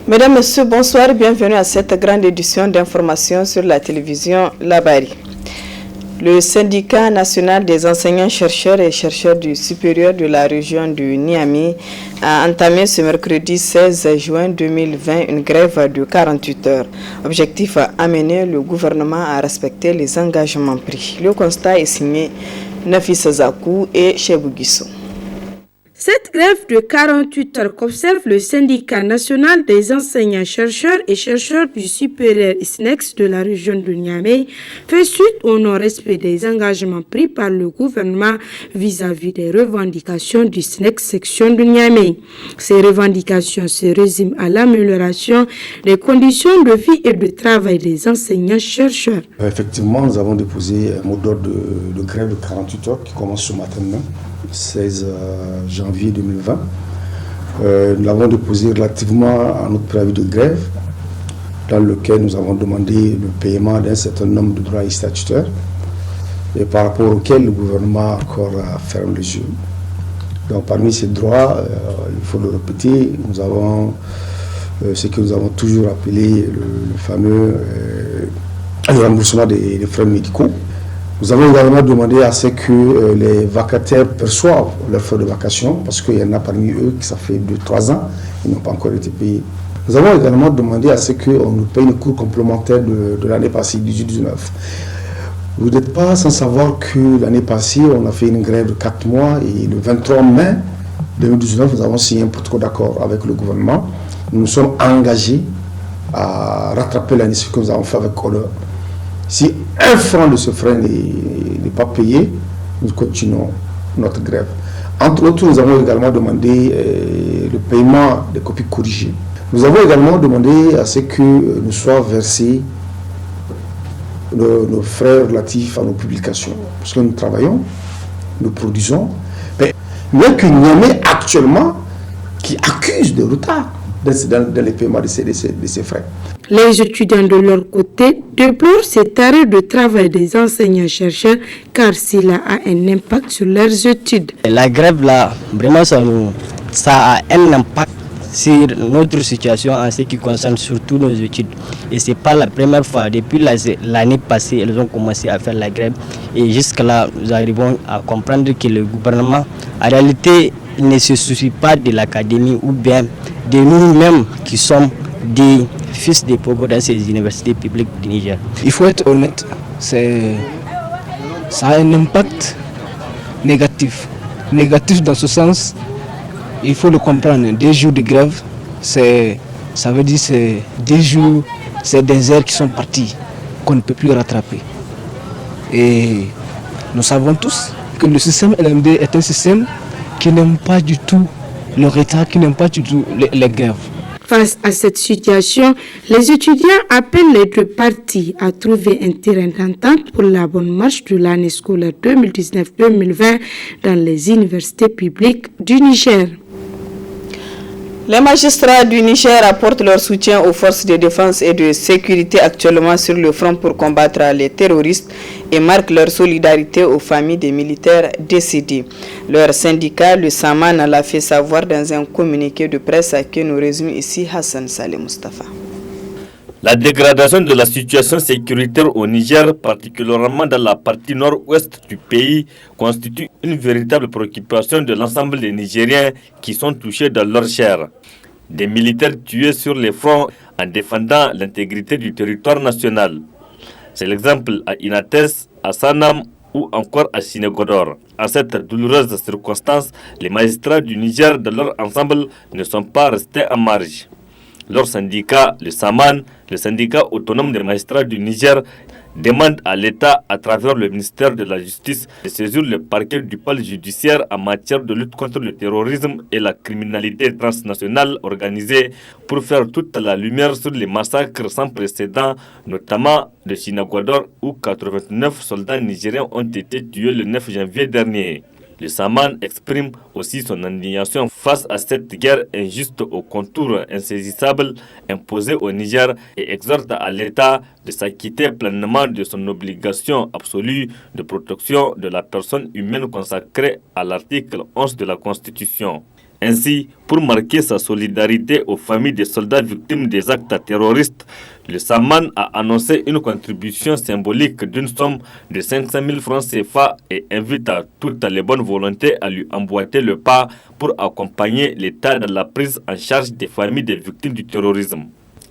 Mesdames, Messieurs, bonsoir, bienvenue à cette grande édition d'information sur la télévision Labari. Le syndicat national des enseignants chercheurs et chercheurs du supérieur de la région de Niamey a entamé ce mercredi 16 juin 2020 une grève de 48 heures. Objectif, amener le gouvernement à respecter les engagements pris. Le constat est signé Nafisa Zakou et Chebou Guissou. Cette grève de 48 heures qu'observe le syndicat national des enseignants chercheurs et chercheurs du supérieur SNEX de la région de Niamey fait suite au non-respect des engagements pris par le gouvernement vis-à-vis des revendications du SNEX section de Niamey. Ces revendications se résument à l'amélioration des conditions de vie et de travail des enseignants chercheurs. Effectivement, nous avons déposé un mot d'ordre de grève de 48 heures qui commence ce matin même. 16 janvier 2020. Nous l'avons déposé relativement à notre préavis de grève, dans lequel nous avons demandé le paiement d'un certain nombre de droits statutaires, et par rapport auxquels le gouvernement encore ferme les yeux. Donc parmi ces droits, il faut le répéter, nous avons ce que nous avons toujours appelé le fameux remboursement des frais médicaux. Nous avons également demandé à ce que les vacataires perçoivent leurs frais de vacation, parce qu'il y en a parmi eux qui ça fait 2-3 ans, ils n'ont pas encore été payés. Nous avons également demandé à ce qu'on nous paye le cours complémentaire de l'année passée, 18-19. Vous n'êtes pas sans savoir que l'année passée, on a fait une grève de 4 mois et le 23 mai 2019, nous avons signé un protocole d'accord avec le gouvernement. Nous nous sommes engagés à rattraper l'année que nous avons fait avec honneur. Si un franc de ce frais n'est pas payé, nous continuons notre grève. Entre autres, nous avons également demandé le paiement des copies corrigées. Nous avons également demandé à ce que nous soient versés nos frais relatifs à nos publications. Parce que nous travaillons, nous produisons. Mais il n'y a que Niamey actuellement qui accuse de retard dans les paiements de ces frais. Les étudiants de leur côté déplorent cet arrêt de travail des enseignants-chercheurs car cela a un impact sur leurs études. La grève là, vraiment ça a un impact sur notre situation en ce qui concerne surtout nos études. Et ce n'est pas la première fois. Depuis l'année passée, elles ont commencé à faire la grève. Et jusque-là, nous arrivons à comprendre que le gouvernement, en réalité, ne se soucie pas de l'académie ou bien de nous-mêmes qui sommes des fils des pauvres dans ces universités publiques du Niger. Il faut être honnête, ça a un impact négatif. Négatif dans ce sens, il faut le comprendre. Des jours de grève, ça veut dire c'est des jours, c'est des heures qui sont parties, qu'on ne peut plus rattraper. Et nous savons tous que le système LMD est un système qui n'aime pas du tout le retard, qui n'aime pas du tout les grèves. Face à cette situation, les étudiants appellent les deux parties à trouver un terrain d'entente pour la bonne marche de l'année scolaire 2019-2020 dans les universités publiques du Niger. Les magistrats du Niger apportent leur soutien aux forces de défense et de sécurité actuellement sur le front pour combattre les terroristes et marquent leur solidarité aux familles des militaires décédés. Leur syndicat, le SAMAN, l'a fait savoir dans un communiqué de presse que nous résumons ici Hassan Saleh Mustafa. La dégradation de la situation sécuritaire au Niger, particulièrement dans la partie nord-ouest du pays, constitue une véritable préoccupation de l'ensemble des Nigériens qui sont touchés dans leur chair. Des militaires tués sur les fronts en défendant l'intégrité du territoire national. C'est l'exemple à Inates, à Sanam ou encore à Sinégodor. En cette douloureuse circonstance, les magistrats du Niger dans leur ensemble ne sont pas restés en marge. Leur syndicat, le SAMAN, le syndicat autonome des magistrats du Niger, demande à l'État, à travers le ministère de la Justice, de saisir le parquet du pôle judiciaire en matière de lutte contre le terrorisme et la criminalité transnationale organisée pour faire toute la lumière sur les massacres sans précédent, notamment de Sinagodor où 89 soldats nigériens ont été tués le 9 janvier dernier. Le SAMAN exprime aussi son indignation face à cette guerre injuste aux contours insaisissables imposée au Niger et exhorte à l'État de s'acquitter pleinement de son obligation absolue de protection de la personne humaine consacrée à l'article 11 de la Constitution. Ainsi, pour marquer sa solidarité aux familles des soldats victimes des actes terroristes, le SAMAN a annoncé une contribution symbolique d'une somme de 500 000 francs CFA et invite à toutes les bonnes volontés à lui emboîter le pas pour accompagner l'État dans la prise en charge des familles des victimes du terrorisme.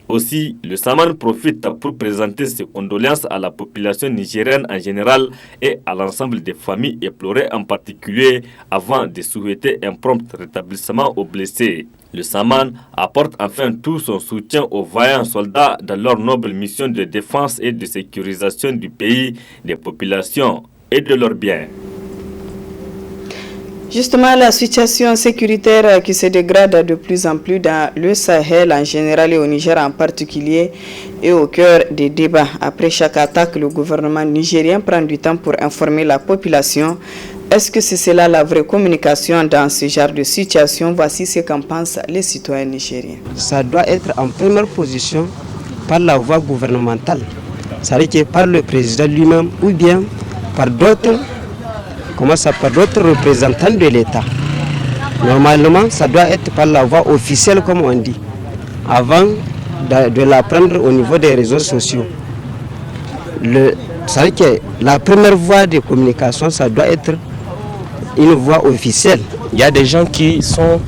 Aussi, le SAMAN profite pour présenter ses condoléances à la population nigérienne en général et à l'ensemble des familles éplorées en particulier avant de souhaiter un prompt rétablissement aux blessés. Le SAMAN apporte enfin tout son soutien aux vaillants soldats dans leur noble mission de défense et de sécurisation du pays, des populations et de leurs biens. Justement, la situation sécuritaire qui se dégrade de plus en plus dans le Sahel en général et au Niger en particulier est au cœur des débats. Après chaque attaque, le gouvernement nigérien prend du temps pour informer la population. Est-ce que c'est cela la vraie communication dans ce genre de situation? Voici ce qu'en pensent les citoyens nigériens. Ça doit être en première position par la voie gouvernementale, c'est-à-dire par le président lui-même ou bien par d'autres représentants de l'État. Normalement, ça doit être par la voie officielle, comme on dit, avant de la prendre au niveau des réseaux sociaux. C'est-à-dire que la première voie de communication, ça doit être une voie officielle. Il y a des gens qui sont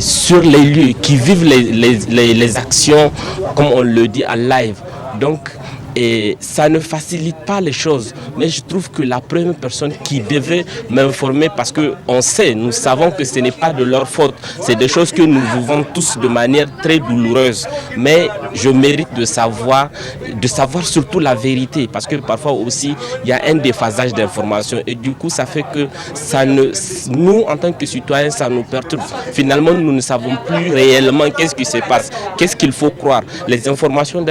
sur les lieux, qui vivent les actions, comme on le dit, en live. Donc, et ça ne facilite pas les choses, mais je trouve que la première personne qui devrait m'informer, parce que nous savons que ce n'est pas de leur faute, c'est des choses que nous vivons tous de manière très douloureuse, mais je mérite de savoir surtout la vérité, parce que parfois aussi il y a un déphasage d'informations et du coup ça fait que nous en tant que citoyens ça nous perturbe. Finalement nous ne savons plus réellement qu'est-ce qui se passe, qu'est-ce qu'il faut croire, les informations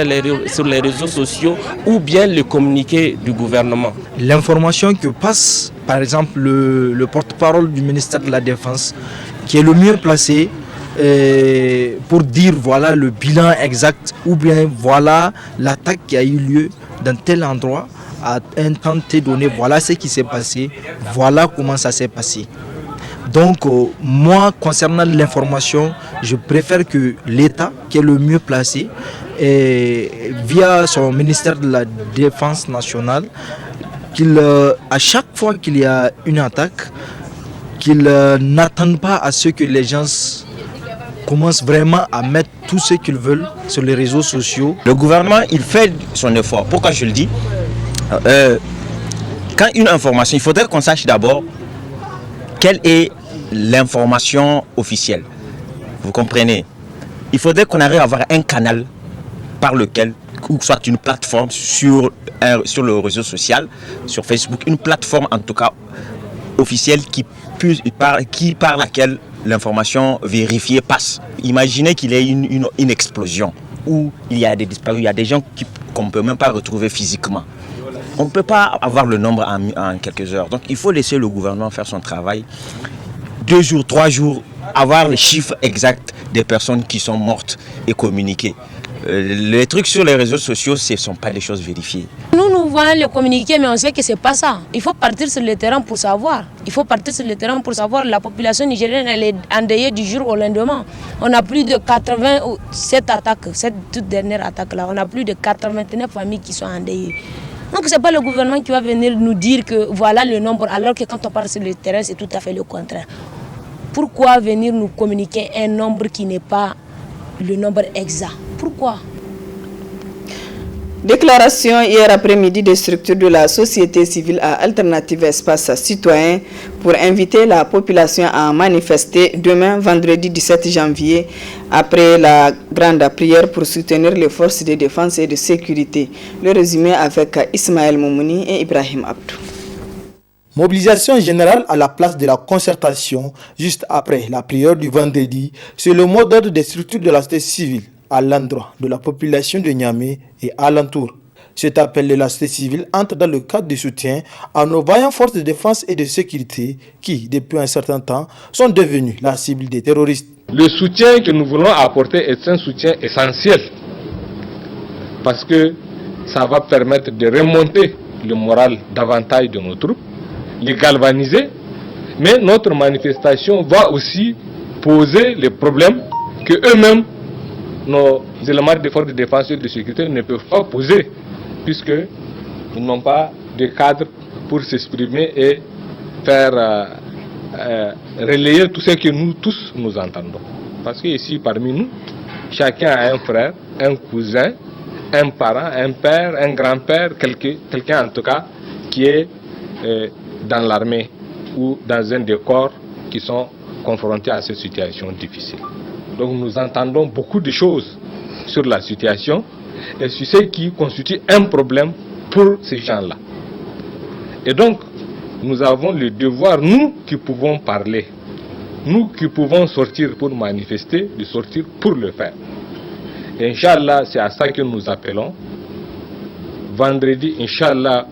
sur les réseaux sociaux ou bien le communiqué du gouvernement. L'information que passe par exemple le porte-parole du ministère de la Défense, qui est le mieux placé pour dire voilà le bilan exact ou bien voilà l'attaque qui a eu lieu dans tel endroit à un temps donné, voilà ce qui s'est passé, voilà comment ça s'est passé. Donc moi, concernant l'information, je préfère que l'État, qui est le mieux placé, via son ministère de la Défense nationale, à chaque fois qu'il y a une attaque, qu'il n'attende pas à ce que les gens commencent vraiment à mettre tout ce qu'ils veulent sur les réseaux sociaux. Le gouvernement, il fait son effort. Pourquoi je le dis? Quand une information, il faudrait qu'on sache d'abord quelle est l'information officielle. Vous comprenez? Il faudrait qu'on arrive à avoir un canal par lequel, ou soit une plateforme sur le réseau social, sur Facebook, une plateforme en tout cas officielle par laquelle l'information vérifiée passe. Imaginez qu'il y ait une explosion où il y a des disparus, il y a des gens qu'on ne peut même pas retrouver physiquement. On ne peut pas avoir le nombre en quelques heures. Donc il faut laisser le gouvernement faire son travail. 2 jours, 3 jours, avoir les chiffres exacts des personnes qui sont mortes et communiquer. Les trucs sur les réseaux sociaux, ce ne sont pas des choses vérifiées. Nous voyons le communiquer, mais on sait que ce n'est pas ça. Il faut partir sur le terrain pour savoir. La population nigérienne, elle est endeuillée du jour au lendemain. On a plus de 87 attaques, cette toute dernière attaque-là, on a plus de 89 familles qui sont endeuillées. Donc ce n'est pas le gouvernement qui va venir nous dire que voilà le nombre, alors que quand on part sur le terrain, c'est tout à fait le contraire. Pourquoi venir nous communiquer un nombre qui n'est pas le nombre exact? Pourquoi? Déclaration hier après-midi des structures de la société civile à Alternative Espace Citoyen pour inviter la population à manifester demain, vendredi 17 janvier, après la grande prière pour soutenir les forces de défense et de sécurité. Le résumé avec Ismaël Moumouni et Ibrahim Abdou. Mobilisation générale à la place de la concertation juste après la prière du vendredi, c'est le mot d'ordre des structures de la société civile à l'endroit de la population de Niamey et alentour. Cet appel de la société civile entre dans le cadre du soutien à nos vaillantes forces de défense et de sécurité qui, depuis un certain temps, sont devenues la cible des terroristes. Le soutien que nous voulons apporter est un soutien essentiel parce que ça va permettre de remonter le moral davantage de nos troupes, les galvaniser, mais notre manifestation va aussi poser les problèmes que eux-mêmes, nos éléments de force de défense et de sécurité ne peuvent pas poser, puisqu'ils n'ont pas de cadre pour s'exprimer et faire relayer tout ce que nous tous nous entendons. Parce que ici parmi nous, chacun a un frère, un cousin, un parent, un père, un grand-père, quelqu'un en tout cas qui est dans l'armée ou dans un des corps qui sont confrontés à cette situation difficile. Donc nous entendons beaucoup de choses sur la situation et sur ce qui constitue un problème pour ces gens-là. Et donc, nous avons le devoir, nous qui pouvons parler, nous qui pouvons sortir pour manifester, de sortir pour le faire. Et Inch'Allah, c'est à ça que nous appelons. Vendredi, Inch'Allah,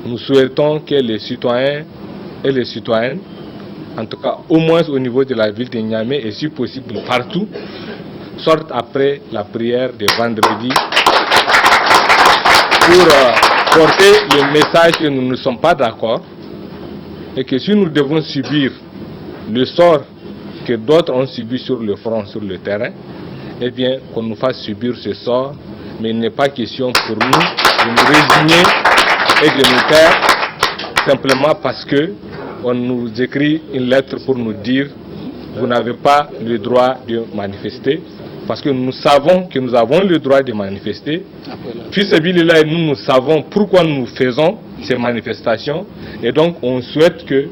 nous souhaitons que les citoyens et les citoyennes, en tout cas au moins au niveau de la ville de Niamey et si possible partout, sortent après la prière de vendredi pour porter le message que nous ne sommes pas d'accord et que si nous devons subir le sort que d'autres ont subi sur le front, sur le terrain, eh bien qu'on nous fasse subir ce sort, mais il n'est pas question pour nous de nous résigner et de nous taire simplement parce que on nous écrit une lettre pour nous dire vous n'avez pas le droit de manifester, parce que nous savons que nous avons le droit de manifester. Puis nous savons pourquoi nous faisons ces manifestations et donc on souhaite que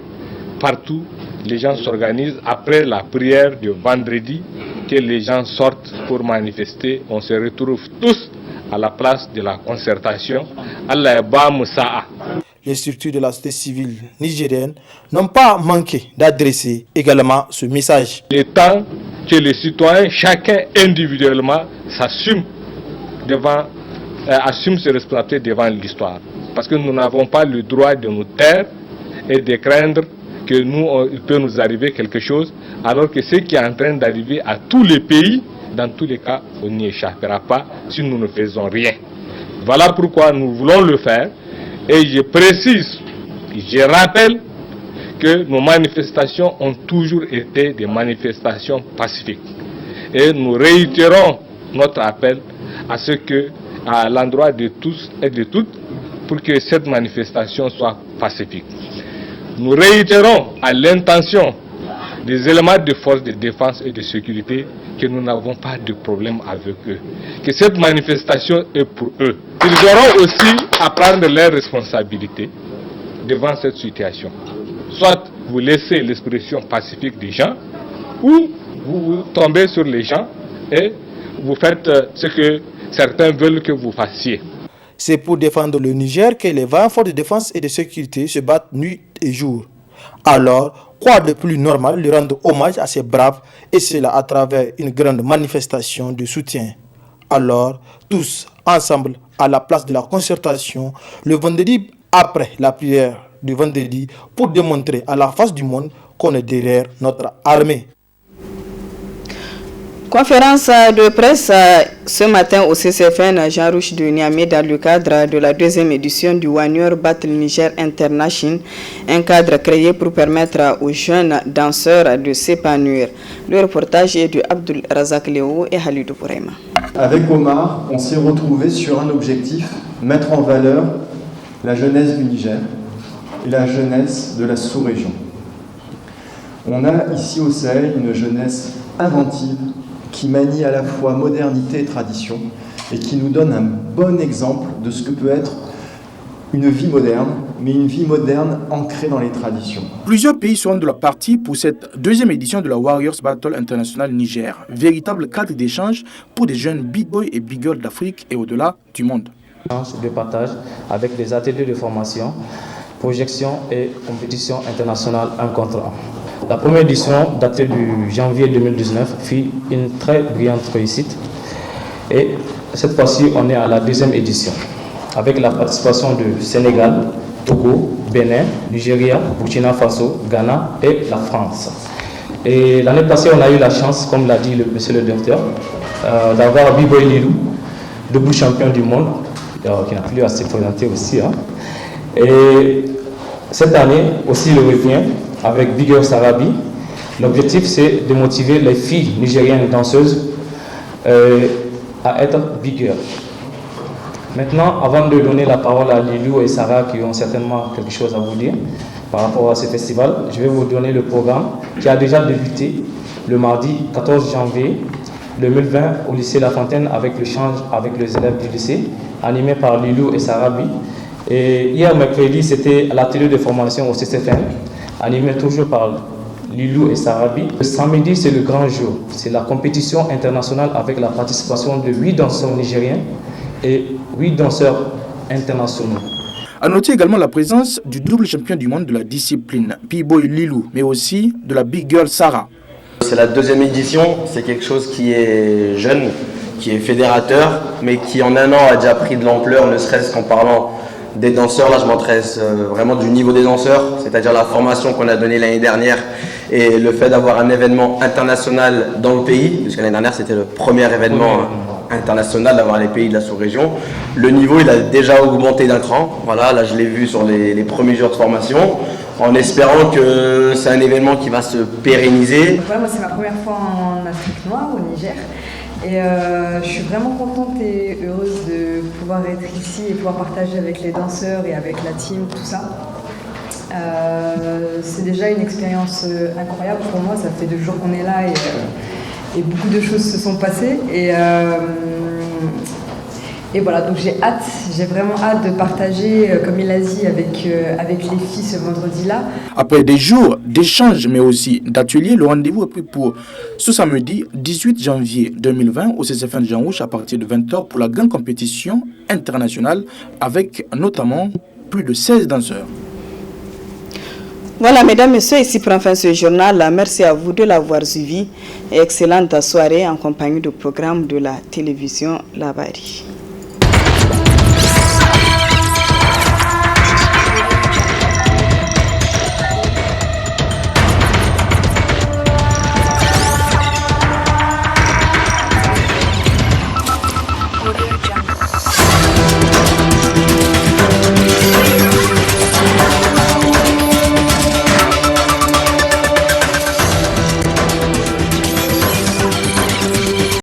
partout les gens s'organisent après la prière de vendredi, que les gens sortent pour manifester. On se retrouve tous à la place de la concertation. Allah ba Musa'a. Les structures de la société civile nigérienne n'ont pas manqué d'adresser également ce message. Il est temps que les citoyens, chacun individuellement, s'assume se responsabiliser devant l'histoire. Parce que nous n'avons pas le droit de nous taire et de craindre que il peut nous arriver quelque chose, alors que ce qui est en train d'arriver à tous les pays, dans tous les cas, on n'y échappera pas si nous ne faisons rien. Voilà pourquoi nous voulons le faire. Et je précise, je rappelle que nos manifestations ont toujours été des manifestations pacifiques. Et nous réitérons notre appel à l'endroit de tous et de toutes pour que cette manifestation soit pacifique. Nous réitérons à l'intention des éléments de force de défense et de sécurité que nous n'avons pas de problème avec eux, que cette manifestation est pour eux. Ils auront aussi à prendre leurs responsabilités devant cette situation. Soit vous laissez l'expression pacifique des gens, ou vous tombez sur les gens et vous faites ce que certains veulent que vous fassiez. C'est pour défendre le Niger que les 20 forces de défense et de sécurité se battent nuit et jour. Alors, quoi de plus normal de rendre hommage à ces braves, et cela à travers une grande manifestation de soutien. Alors, tous ensemble à la place de la concertation, le vendredi après la prière du vendredi, pour démontrer à la face du monde qu'on est derrière notre armée. Conférence de presse ce matin au CCFN Jean-Rouch de Niamey dans le cadre de la deuxième édition du One Year Battle Niger International, un cadre créé pour permettre aux jeunes danseurs de s'épanouir. Le reportage est de Abdul Razak Léo et Halidou Bourema. Avec Omar, on s'est retrouvé sur un objectif, mettre en valeur la jeunesse du Niger et la jeunesse de la sous-région. On a ici au Sahel une jeunesse inventive, qui manie à la fois modernité et tradition et qui nous donne un bon exemple de ce que peut être une vie moderne, mais une vie moderne ancrée dans les traditions. Plusieurs pays seront de la partie pour cette deuxième édition de la Warriors Battle International Niger, véritable cadre d'échange pour des jeunes big-boys et big-girls d'Afrique et au-delà du monde. De partage avec des ateliers de formation, projection et compétition internationale un contre un. La première édition, datée du janvier 2019, fut une très brillante réussite. Et cette fois-ci, on est à la deuxième édition, avec la participation du Sénégal, Togo, Bénin, Nigeria, Burkina Faso, Ghana et la France. Et l'année passée, on a eu la chance, comme l'a dit monsieur le directeur, d'avoir B-Boy Lilou, debout champion du monde, qui n'a plus à se présenter aussi. Hein. Et cette année aussi, il revient avec Bigger Sarabi. L'objectif, c'est de motiver les filles nigériennes danseuses à être bigger. Maintenant, avant de donner la parole à Lilou et Sarah qui ont certainement quelque chose à vous dire par rapport à ce festival, je vais vous donner le programme qui a déjà débuté le mardi 14 janvier 2020 au lycée La Fontaine avec l'échange avec les élèves du lycée, animé par Lilou et Sarabi. Et hier mercredi, c'était à l'atelier de formation au CCFN, animé toujours par Lilou et Sarabi. Le samedi, c'est le grand jour. C'est la compétition internationale avec la participation de 8 danseurs nigériens et 8 danseurs internationaux. A noter également la présence du double champion du monde de la discipline, B-Boy Lilou, mais aussi de la Big Girl Sarah. C'est la deuxième édition, c'est quelque chose qui est jeune, qui est fédérateur, mais qui en un an a déjà pris de l'ampleur, ne serait-ce qu'en parlant des danseurs. Là, je m'intéresse vraiment du niveau des danseurs, c'est-à-dire la formation qu'on a donnée l'année dernière et le fait d'avoir un événement international dans le pays, puisque l'année dernière, c'était le premier événement international d'avoir les pays de la sous-région. Le niveau, il a déjà augmenté d'un cran. Voilà, là, je l'ai vu sur les premiers jours de formation, en espérant que c'est un événement qui va se pérenniser. Donc voilà, moi, c'est ma première fois en Afrique noire, au Niger. Et je suis vraiment contente et heureuse de pouvoir être ici et pouvoir partager avec les danseurs et avec la team, tout ça. C'est déjà une expérience incroyable pour moi, ça fait 2 jours qu'on est là et beaucoup de choses se sont passées. Et voilà, donc j'ai vraiment hâte de partager, comme il a dit, avec les filles ce vendredi-là. Après des jours d'échanges, mais aussi d'ateliers, le rendez-vous est pris pour ce samedi 18 janvier 2020 au CCFN Jean Rouge à partir de 20h pour la grande compétition internationale avec notamment plus de 16 danseurs. Voilà, mesdames, messieurs, ici prend fin ce journal. Merci à vous de l'avoir suivi et excellente soirée en compagnie du programme de la télévision Labari.